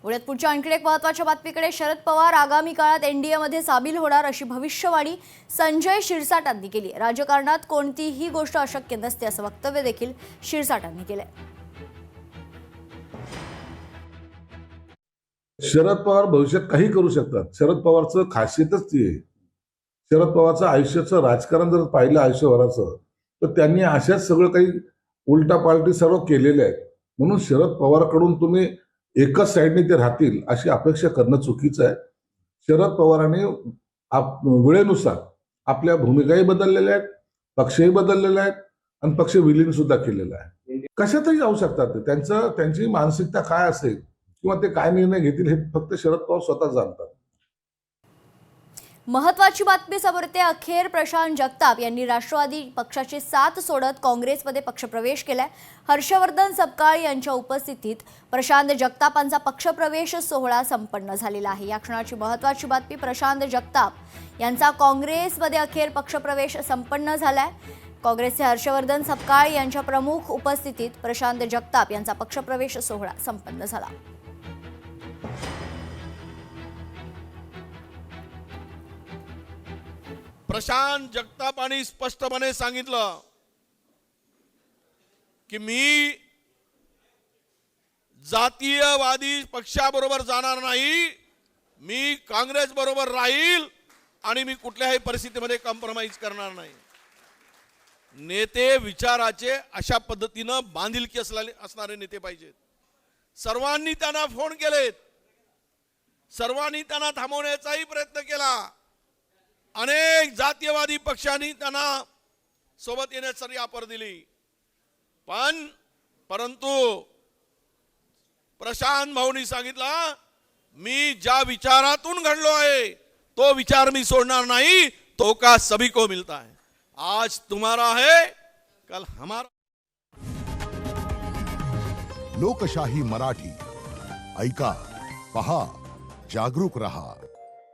पुढे पुढच्या आणखी एक महत्त्वाच्या बातमीकडे शरद पवार आगामी काळात एनडीएमध्ये सामील होणार अशी भविष्यवाणी संजय शिरसाटांनी केली. राजकारणात कोणतीही गोष्ट अशक्य नसते असं वक्तव्य देखील शिरसाटांनी केलंय. शरद पवार भविष्यात काही करू शकतात. शरद पवारचं खासियतच ती आहे. शरद पवारचं आयुष्याचं राजकारण जर पाहिलं आयुष्यभराचं तर त्यांनी अशाच सगळं काही उलटापालटी सर्व केलेले आहेत. म्हणून शरद पवारकडून तुम्ही एकाच साईडने ते राहतील अशी अपेक्षा करणं चुकीचं आहे. शरद पवारांनी वेळेनुसार आपल्या भूमिकाही बदललेल्या आहेत, पक्षही बदललेले आहेत आणि पक्ष विलीन सुद्धा केलेला आहे. कशातही जाऊ शकतात ते. त्यांची मानसिकता काय असेल किंवा ते काय निर्णय घेतील हे फक्त शरद पवार स्वतः जाणतात. महत्त्वाची बातमी समोर येते. अखेर प्रशांत जगताप यांनी राष्ट्रवादी पक्षाची साथ सोडत काँग्रेसमध्ये पक्षप्रवेश केलाय. हर्षवर्धन सपकाळ यांच्या उपस्थितीत प्रशांत जगतापांचा पक्षप्रवेश सोहळा संपन्न झालेला आहे. या क्षणाची महत्त्वाची बातमी. प्रशांत जगताप यांचा काँग्रेसमध्ये अखेर पक्षप्रवेश संपन्न झालाय. काँग्रेसचे हर्षवर्धन सपकाळ यांच्या प्रमुख उपस्थितीत प्रशांत जगताप यांचा पक्षप्रवेश सोहळा संपन्न झाला. प्रशांत जगतापांनी स्पष्टपणे सांगितलं की मी जातीयवादी पक्षाबरोबर जाणार नाही, मी काँग्रेस बरोबर राहील आणि मी कुठल्याही परिस्थितीमध्ये कॉम्प्रोमाइज करणार नाही. नेते विचाराचे अशा पद्धतीने बांधिलकी असणारे नेते पाहिजेत. सर्वांनी त्यांना फोन केलेत, सर्वांनी त्यांना थांबवण्याचाही प्रयत्न केला. अनेक जातीयवादी पक्षांनी त्यांना सोबत येण्यासाठी ऑफर दिली, परंतु प्रशांत भाऊंनी सांगितलं मी ज्या विचारातून घडलो आहे तो विचार मी सोडणार नाही. तो का सभी को मिलता है. आज तुम्हारा है कल हमारा. लोकशाही मराठी ऐका, पहा, जागरूक रहा.